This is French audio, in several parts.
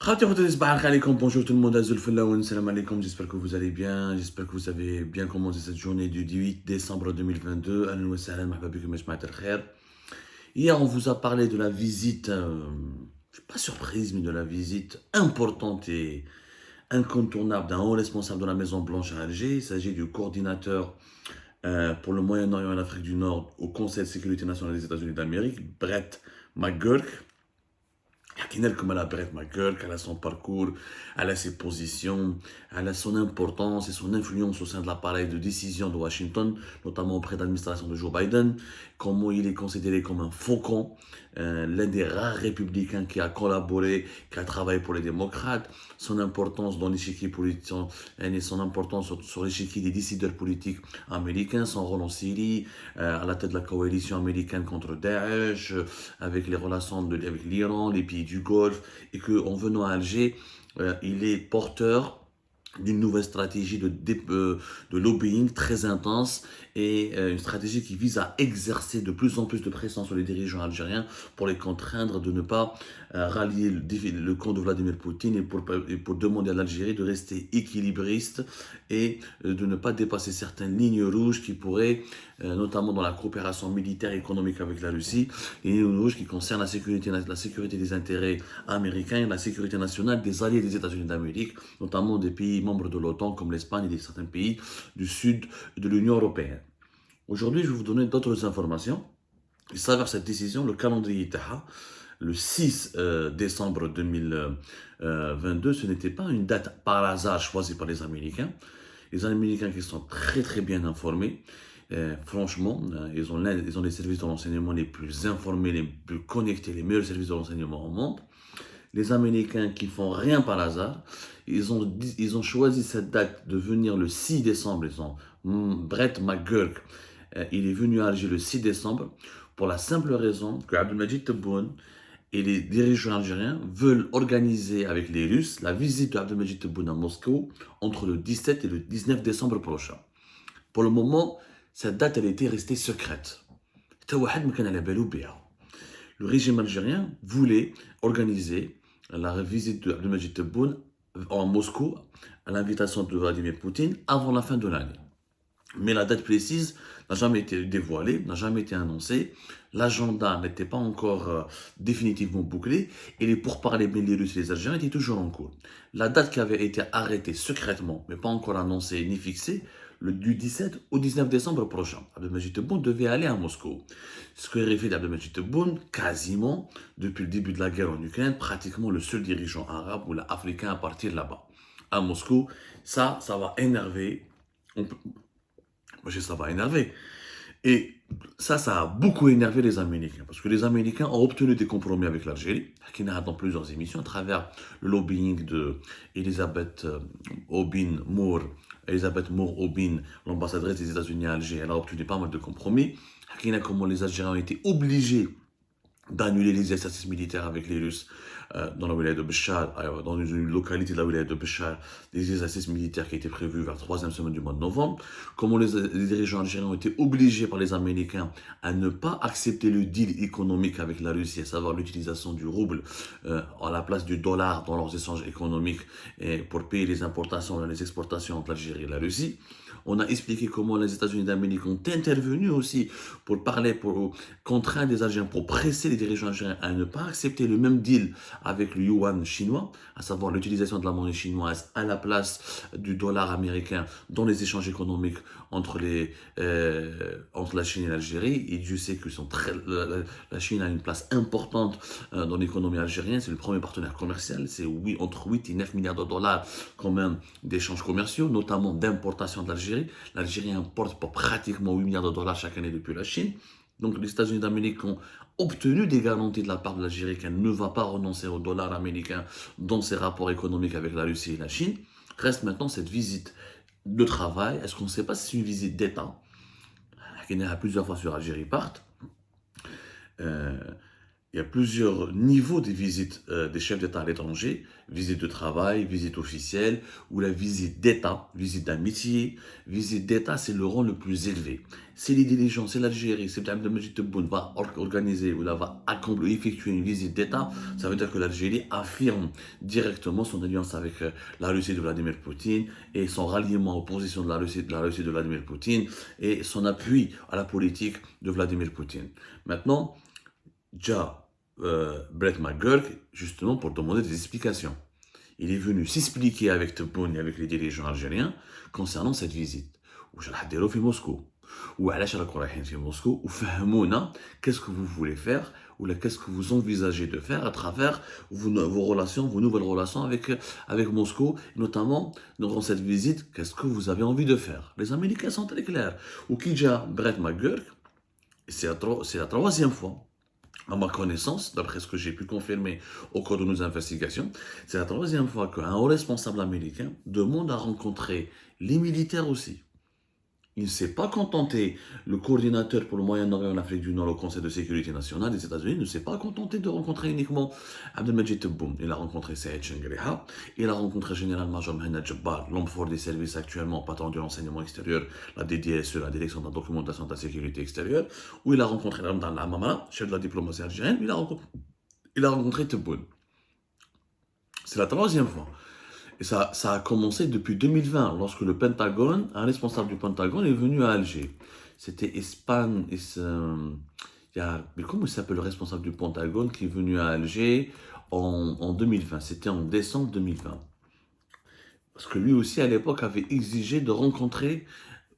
Bonjour tout le monde, salam alaikum, j'espère que vous allez bien, j'espère que vous avez bien commencé cette journée du 18 décembre 2022. Hier, on vous a parlé de la visite, pas surprise, mais de la visite importante et incontournable d'un haut responsable de la Maison Blanche à Alger. Il s'agit du coordinateur pour le Moyen-Orient et l'Afrique du Nord au Conseil de sécurité nationale des États-Unis d'Amérique, Brett McGurk. Comme elle a Brett McGurk, elle a son parcours, elle a ses positions, elle a son importance et son influence au sein de l'appareil de décision de Washington, notamment auprès de l'administration de Joe Biden, comment il est considéré comme un faucon, l'un des rares républicains qui a collaboré, qui a travaillé pour les démocrates, son importance dans l'échiquier politique, et son importance sur l'échiquier des décideurs politiques américains, son rôle en Syrie, à la tête de la coalition américaine contre Daesh, avec les relations avec l'Iran, les pays du Golfe, et qu'en venant à Alger, il est porteur d'une nouvelle stratégie de lobbying très intense et une stratégie qui vise à exercer de plus en plus de pression sur les dirigeants algériens pour les contraindre de ne pas rallier le camp de Vladimir Poutine et pour demander à l'Algérie de rester équilibriste et de ne pas dépasser certaines lignes rouges qui pourraient, notamment dans la coopération militaire et économique avec la Russie, les lignes rouges qui concernent la sécurité des intérêts américains et la sécurité nationale des alliés des États-Unis d'Amérique, notamment des pays membres de l'OTAN comme l'Espagne et certains pays du sud de l'Union européenne. Aujourd'hui, je vais vous donner d'autres informations. Il s'avère cette décision, le calendrier Taha, le 6 décembre 2022, ce n'était pas une date par hasard choisie par les Américains. Les Américains qui sont très très bien informés, franchement, ils ont les services de renseignement les plus informés, les plus connectés, les meilleurs services de renseignement au monde. Les Américains qui font rien par hasard, ils ont choisi cette date de venir le 6 décembre. Brett McGurk, il est venu à Alger le 6 décembre pour la simple raison que Abdelmajid Tebboune et les dirigeants algériens veulent organiser avec les Russes la visite de Abdelmajid Tebboune à Moscou entre le 17 et le 19 décembre prochain. Pour le moment, cette date elle était restée secrète. Le régime algérien voulait organiser la visite de Abdelmajid Tebboune en Moscou à l'invitation de Vladimir Poutine avant la fin de l'année. Mais la date précise n'a jamais été dévoilée, n'a jamais été annoncée. L'agenda n'était pas encore définitivement bouclé et les pourparlers entre les Russes et les Algériens étaient toujours en cours. La date qui avait été arrêtée secrètement, mais pas encore annoncée ni fixée, du 17 au 19 décembre prochain. Abdelmajid Tebboune devait aller à Moscou. Ce que fait d'Abdelmajid Tebboune, quasiment, depuis le début de la guerre en Ukraine, pratiquement le seul dirigeant arabe ou africain à partir là-bas. À Moscou, ça va énerver. Ça va énerver. Et ça a beaucoup énervé les Américains, parce que les Américains ont obtenu des compromis avec l'Algérie, qui n'a dans plusieurs émissions, à travers le lobbying de Elisabeth Moore-Aubin, l'ambassadrice des États-Unis à Alger. Elle a obtenu pas mal de compromis. Comment les Algériens ont été obligés d'annuler les exercices militaires avec les Russes dans la wilaya de Béchar, dans une localité de la wilaya de Béchar, des exercices militaires qui étaient prévus vers la troisième semaine du mois de novembre. Comment les dirigeants algériens ont été obligés par les Américains à ne pas accepter le deal économique avec la Russie, à savoir l'utilisation du rouble à la place du dollar dans leurs échanges économiques pour payer les importations et les exportations entre l'Algérie et la Russie. On a expliqué comment les États-Unis d'Amérique ont intervenu aussi pour contraindre les Algériens, pour presser les dirigeants algériens à ne pas accepter le même deal avec le yuan chinois, à savoir l'utilisation de la monnaie chinoise à la place du dollar américain dans les échanges économiques entre la Chine et l'Algérie. Et Dieu sait que la Chine a une place importante dans l'économie algérienne, c'est le premier partenaire commercial, c'est entre 8 et 9 milliards de dollars quand même d'échanges commerciaux, notamment d'importation de l'Algérie. L'Algérie importe pour pratiquement 8 milliards de dollars chaque année depuis la Chine. Donc les États-Unis d'Amérique ont obtenu des garanties de la part de l'Algérie qu'elle ne va pas renoncer au dollar américain dans ses rapports économiques avec la Russie et la Chine. Reste maintenant cette visite de travail. Est-ce qu'on ne sait pas si c'est une visite d'État qui est plusieurs fois sur Algérie part il y a plusieurs niveaux des visites des chefs d'État à l'étranger, visite de travail, visite officielle, ou la visite d'État, visite d'amitié. Visite d'État, c'est le rang le plus élevé. Si les dirigeants, c'est l'Algérie, c'est Abdelmajid Tebboune va organiser ou là, va effectuer une visite d'État, ça veut dire que l'Algérie affirme directement son alliance avec la Russie de Vladimir Poutine et son ralliement aux positions de Vladimir Poutine et son appui à la politique de Vladimir Poutine. Maintenant, déjà, Brett McGurk, justement pour demander des explications. Il est venu s'expliquer avec Tebboune et avec les dirigeants algériens concernant cette visite. واش راح ديروا في موسكو وعلاش راكم رايحين في موسكو وفهمونا qu'est-ce que vous voulez faire ou qu'est-ce que vous envisagez de faire à travers vos relations, vos nouvelles relations avec Moscou, notamment durant cette visite, qu'est-ce que vous avez envie de faire. Les Américains sont très clairs. Ou qui Brett McGurk, c'est la troisième fois à ma connaissance, d'après ce que j'ai pu confirmer au cours de nos investigations, c'est la troisième fois qu'un haut responsable américain demande à rencontrer les militaires aussi. Il ne s'est pas contenté, le coordinateur pour le Moyen-Orient et l'Afrique du Nord au Conseil de sécurité nationale des États-Unis ne s'est pas contenté de rencontrer uniquement Abdelmajid Tebboune. Il a rencontré Saïd Chengriha, il a rencontré Général-Major Mohamed Jabbar, l'homme fort des services actuellement, patron de l'enseignement extérieur, la DDSE, la Direction de la documentation de la sécurité extérieure, où il a rencontré Ramdan Amamara, chef de la diplomatie algérienne, il a rencontré Tebboune. C'est la troisième fois. Et ça a commencé depuis 2020, lorsque le Pentagone, un responsable du Pentagone est venu à Alger. C'était Espagne, mais comment il s'appelle le responsable du Pentagone qui est venu à Alger en 2020? C'était en décembre 2020. Parce que lui aussi, à l'époque, avait exigé de rencontrer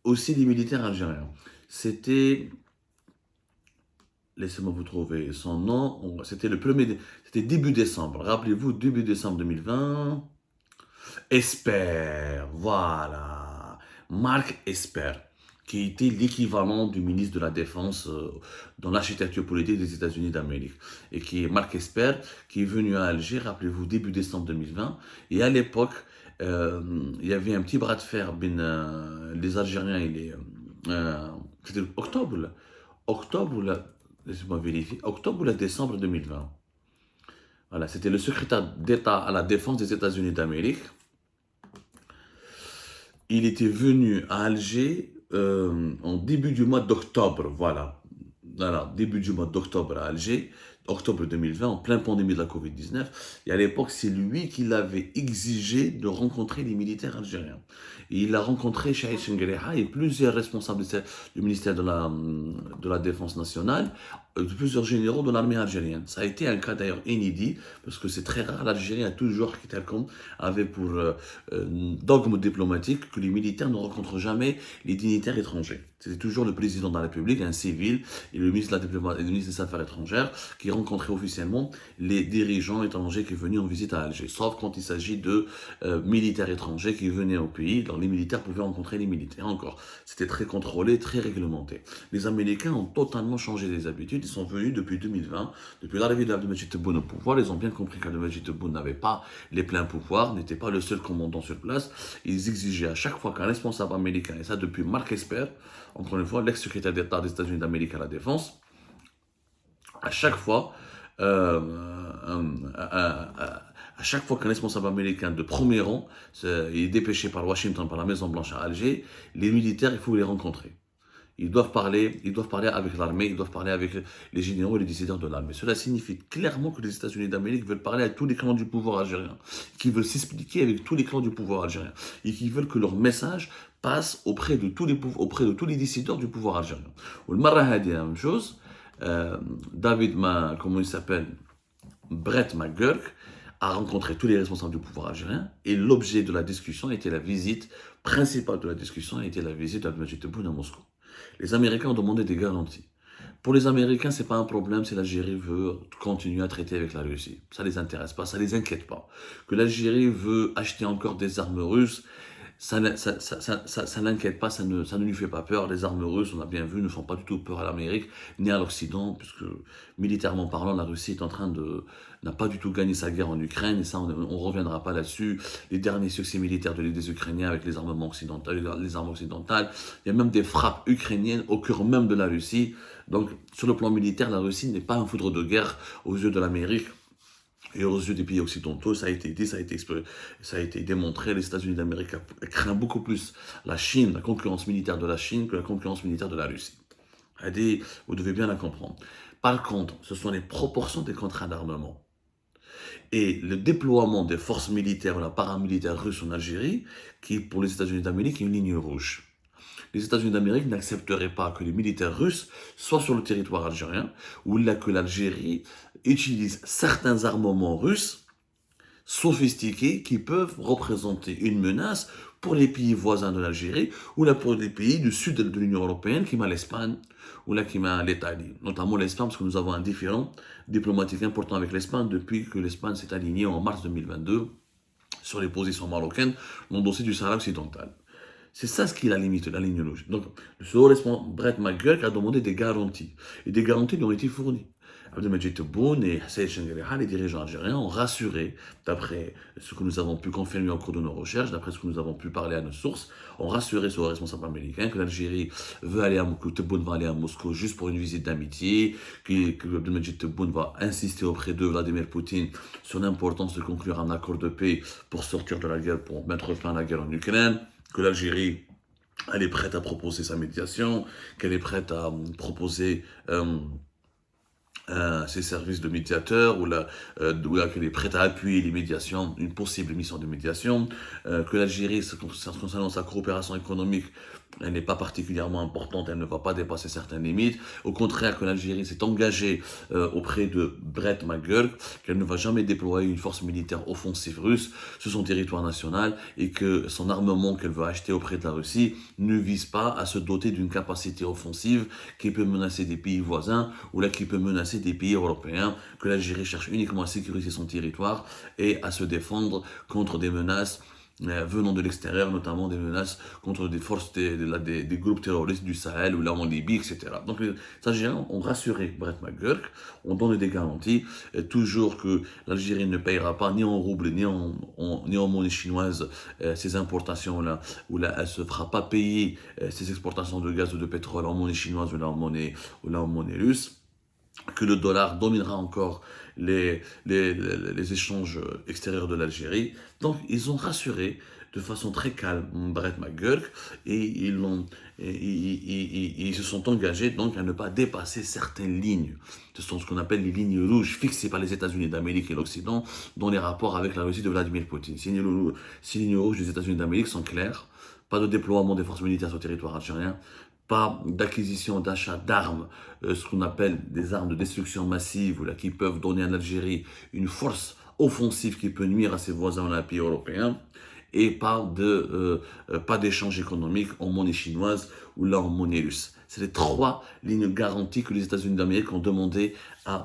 aussi des militaires algériens. C'était... Laissez-moi vous trouver son nom. C'était c'était début décembre. Rappelez-vous, début décembre 2020... Esper, voilà, Marc Esper, qui était l'équivalent du ministre de la Défense dans l'architecture politique des États-Unis d'Amérique. Et qui est Marc Esper, qui est venu à Alger, rappelez-vous, début décembre 2020. Et à l'époque, il y avait un petit bras de fer les Algériens et les... c'était laissez-moi vérifier, octobre ou décembre 2020. Voilà, c'était le secrétaire d'État à la Défense des États-Unis d'Amérique. Il était venu à Alger en début du mois d'octobre, voilà. Début du mois d'octobre à Alger, octobre 2020, en pleine pandémie de la Covid-19. Et à l'époque, c'est lui qui l'avait exigé de rencontrer les militaires algériens. Et il a rencontré Saïd Chengriha et plusieurs responsables du ministère de la Défense nationale, plusieurs généraux de l'armée algérienne. Ça a été un cas d'ailleurs inédit, parce que c'est très rare, l'Algérie a toujours, avait pour dogme diplomatique que les militaires ne rencontrent jamais les dignitaires étrangers. C'était toujours le président de la République, un civil, et le ministre des Affaires étrangères qui rencontraient officiellement les dirigeants étrangers qui venaient en visite à Alger. Sauf quand il s'agit de militaires étrangers qui venaient au pays, alors les militaires pouvaient rencontrer les militaires. Encore, c'était très contrôlé, très réglementé. Les Américains ont totalement changé les habitudes. Ils sont venus depuis 2020, depuis l'arrivée d'Abdelmajid Tebboune au pouvoir. Ils ont bien compris qu'Abdelmajid Tebboune n'avait pas les pleins pouvoirs, n'était pas le seul commandant sur place. Ils exigeaient à chaque fois qu'un responsable américain, et ça depuis Marc Esper, encore une fois, l'ex-secrétaire d'État des États-Unis d'Amérique à la Défense, à chaque fois qu'un responsable américain de premier rang est dépêché par Washington, par la Maison-Blanche à Alger, les militaires, il faut les rencontrer. Ils doivent parler avec l'armée, ils doivent parler avec les généraux et les décideurs de l'armée. Cela signifie clairement que les États-Unis d'Amérique veulent parler à tous les clans du pouvoir algérien, qu'ils veulent s'expliquer avec tous les clans du pouvoir algérien, et qu'ils veulent que leur message passe auprès de tous les décideurs du pouvoir algérien. Ou le Marahadi, la même chose. Comment il s'appelle, Brett McGurk a rencontré tous les responsables du pouvoir algérien et l'objet de la discussion était la visite principale de la discussion était la visite d'Abdelmajid Tebboune à Moscou. Les Américains ont demandé des garanties. Pour les Américains, c'est pas un problème si l'Algérie veut continuer à traiter avec la Russie. Ça les intéresse pas, ça les inquiète pas. Que l'Algérie veut acheter encore des armes russes, ça n'inquiète pas, ça ne lui fait pas peur. Les armes russes, on a bien vu, ne font pas du tout peur à l'Amérique, ni à l'Occident, puisque militairement parlant, la Russie est en train n'a pas du tout gagné sa guerre en Ukraine, et ça, on ne reviendra pas là-dessus. Les derniers succès militaires des Ukrainiens avec les armements occidentaux, les armes occidentales, il y a même des frappes ukrainiennes au cœur même de la Russie. Donc, sur le plan militaire, la Russie n'est pas un foudre de guerre aux yeux de l'Amérique. Et aux yeux des pays occidentaux, ça a été dit, ça a été démontré, les États-Unis d'Amérique craignent beaucoup plus la Chine, la concurrence militaire de la Chine, que la concurrence militaire de la Russie. Vous devez bien la comprendre. Par contre, ce sont les proportions des contrats d'armement et le déploiement des forces militaires ou la paramilitaire russe en Algérie, qui pour les États-Unis d'Amérique est une ligne rouge. Les États-Unis d'Amérique n'accepteraient pas que les militaires russes soient sur le territoire algérien, ou là que l'Algérie utilise certains armements russes sophistiqués qui peuvent représenter une menace pour les pays voisins de l'Algérie, ou là pour les pays du sud de l'Union européenne, qui m'a l'Espagne, ou là qui m'a l'Italie. Notamment l'Espagne, parce que nous avons un différend diplomatique important avec l'Espagne depuis que l'Espagne s'est alignée en mars 2022 sur les positions marocaines dans le dossier du Sahara occidental. C'est ça ce qui est la limite, la ligne rouge. Donc, ce haut responsable, Brett McGurk, a demandé des garanties. Et des garanties lui ont été fournies. Abdelmajid Tebboune et Saïd Chengueriha, les dirigeants algériens, ont rassuré, d'après ce que nous avons pu confirmer au cours de nos recherches, d'après ce que nous avons pu parler à nos sources, ont rassuré ce haut responsable américain que l'Algérie veut aller à Moscou, Tebboune va aller à Moscou juste pour une visite d'amitié, que Abdelmajid Tebboune va insister auprès de Vladimir Poutine sur l'importance de conclure un accord de paix pour sortir de la guerre, pour mettre fin à la guerre en Ukraine, que l'Algérie, elle est prête à proposer sa médiation, qu'elle est prête à proposer ses services de médiateur, ou qu'elle est prête à appuyer les médiations, une possible mission de médiation, que l'Algérie, concernant sa coopération économique, elle n'est pas particulièrement importante, elle ne va pas dépasser certaines limites. Au contraire, que l'Algérie s'est engagée auprès de Brett McGurk, qu'elle ne va jamais déployer une force militaire offensive russe sur son territoire national, et que son armement qu'elle veut acheter auprès de la Russie ne vise pas à se doter d'une capacité offensive qui peut menacer des pays voisins, ou là qui peut menacer des pays européens, que l'Algérie cherche uniquement à sécuriser son territoire et à se défendre contre des menaces venant de l'extérieur, notamment des menaces contre des forces, des groupes terroristes du Sahel ou là en Libye, etc. Donc les Algériens ont rassuré Brett McGurk, ont donné des garanties, toujours que l'Algérie ne payera pas ni en roubles ni en monnaie chinoise ces importations-là, ou là elle ne se fera pas payer ces exportations de gaz ou de pétrole en monnaie chinoise ou là en monnaie russe, que le dollar dominera encore les échanges extérieurs de l'Algérie. Donc, ils ont rassuré de façon très calme Brett McGurk, et ils se sont engagés donc à ne pas dépasser certaines lignes. Ce sont ce qu'on appelle les lignes rouges fixées par les États-Unis d'Amérique et l'Occident dans les rapports avec la Russie de Vladimir Poutine. Ces lignes rouges des États-Unis d'Amérique sont claires. Pas de déploiement des forces militaires sur le territoire algérien, pas d'acquisition, d'achat d'armes, ce qu'on appelle des armes de destruction massive, là, qui peuvent donner à l'Algérie une force offensive qui peut nuire à ses voisins dans les pays européens, et pas d'échange économique en monnaie chinoise ou là en monnaie russe. C'est les trois lignes garanties que les États-Unis d'Amérique ont demandé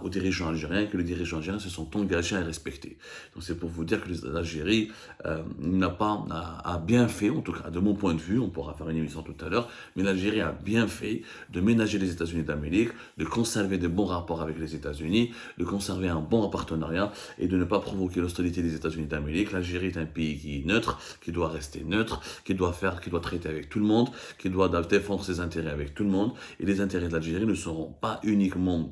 aux dirigeants algériens, que les dirigeants algériens se sont engagés à respecter. Donc c'est pour vous dire que l'Algérie a bien fait, en tout cas de mon point de vue, on pourra faire une émission tout à l'heure, mais l'Algérie a bien fait de ménager les États-Unis d'Amérique, de conserver de bons rapports avec les États-Unis, de conserver un bon partenariat et de ne pas provoquer l'hostilité des États-Unis d'Amérique. L'Algérie est un pays qui est neutre, qui doit rester neutre, qui doit traiter avec tout le monde, qui doit défendre ses intérêts avec tout le monde, et les intérêts de l'Algérie ne seront pas uniquement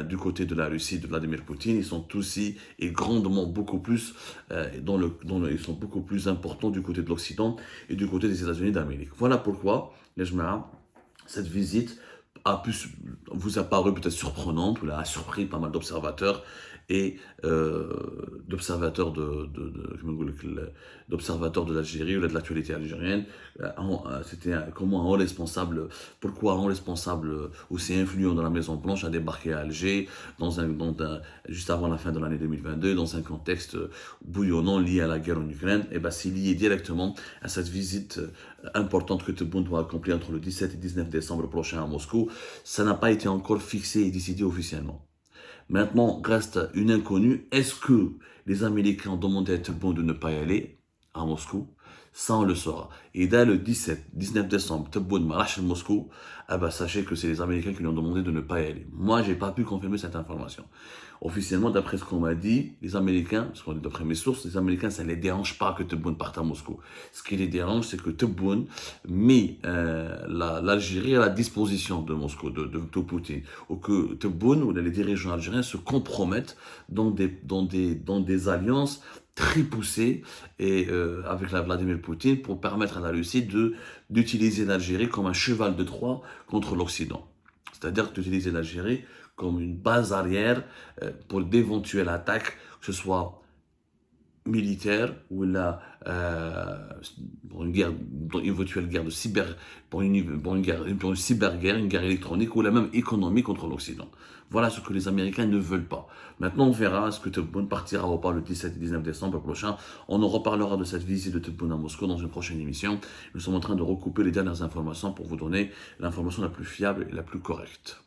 du côté de la Russie, de Vladimir Poutine, ils sont aussi et grandement beaucoup plus, ils sont beaucoup plus importants du côté de l'Occident et du côté des États-Unis d'Amérique. Voilà pourquoi, les Jema'a, cette visite vous a paru peut-être surprenante, ou a surpris pas mal d'observateurs et d'observateurs d'observateurs de l'Algérie ou de l'actualité algérienne. C'était comment un haut responsable, pourquoi un haut responsable aussi influent dans la Maison Blanche a débarqué à Alger juste avant la fin de l'année 2022 dans un contexte bouillonnant lié à la guerre en Ukraine. Et c'est lié directement à cette visite importante que Tebboune doit accomplir entre le 17 et 19 décembre prochain à Moscou. Ça n'a pas été encore fixé et décidé officiellement. Maintenant, reste une inconnue. Est-ce que les Américains ont demandé à Tebboune de ne pas y aller à Moscou? Ça, on le saura. Et dès le 17-19 décembre, Tebboune marche à Moscou, ah bah, sachez que c'est les Américains qui lui ont demandé de ne pas y aller. Moi, j'ai pas pu confirmer cette information. Officiellement, d'après ce qu'on m'a dit, les Américains, parce qu'on est d'après mes sources, les Américains, ça ne les dérange pas que Tebboune parte à Moscou. Ce qui les dérange, c'est que Tebboune met l'Algérie à la disposition de Moscou, de Poutine, ou que Tebboune ou les dirigeants algériens se compromettent dans des alliances très poussées et, avec Vladimir Poutine pour permettre à la Russie d'utiliser l'Algérie comme un cheval de Troie contre l'Occident. C'est-à-dire d'utiliser l'Algérie comme une base arrière pour d'éventuelles attaques, que ce soit militaire ou là, pour une guerre, pour une éventuelle guerre de cyber, pour une cyberguerre, une guerre électronique ou la même économie contre l'Occident. Voilà ce que les Américains ne veulent pas. Maintenant, on verra est-ce que Tebboune partira ou pas le 17 et 19 décembre prochain. On en reparlera de cette visite de Tebboune à Moscou dans une prochaine émission. Nous sommes en train de recouper les dernières informations pour vous donner l'information la plus fiable et la plus correcte.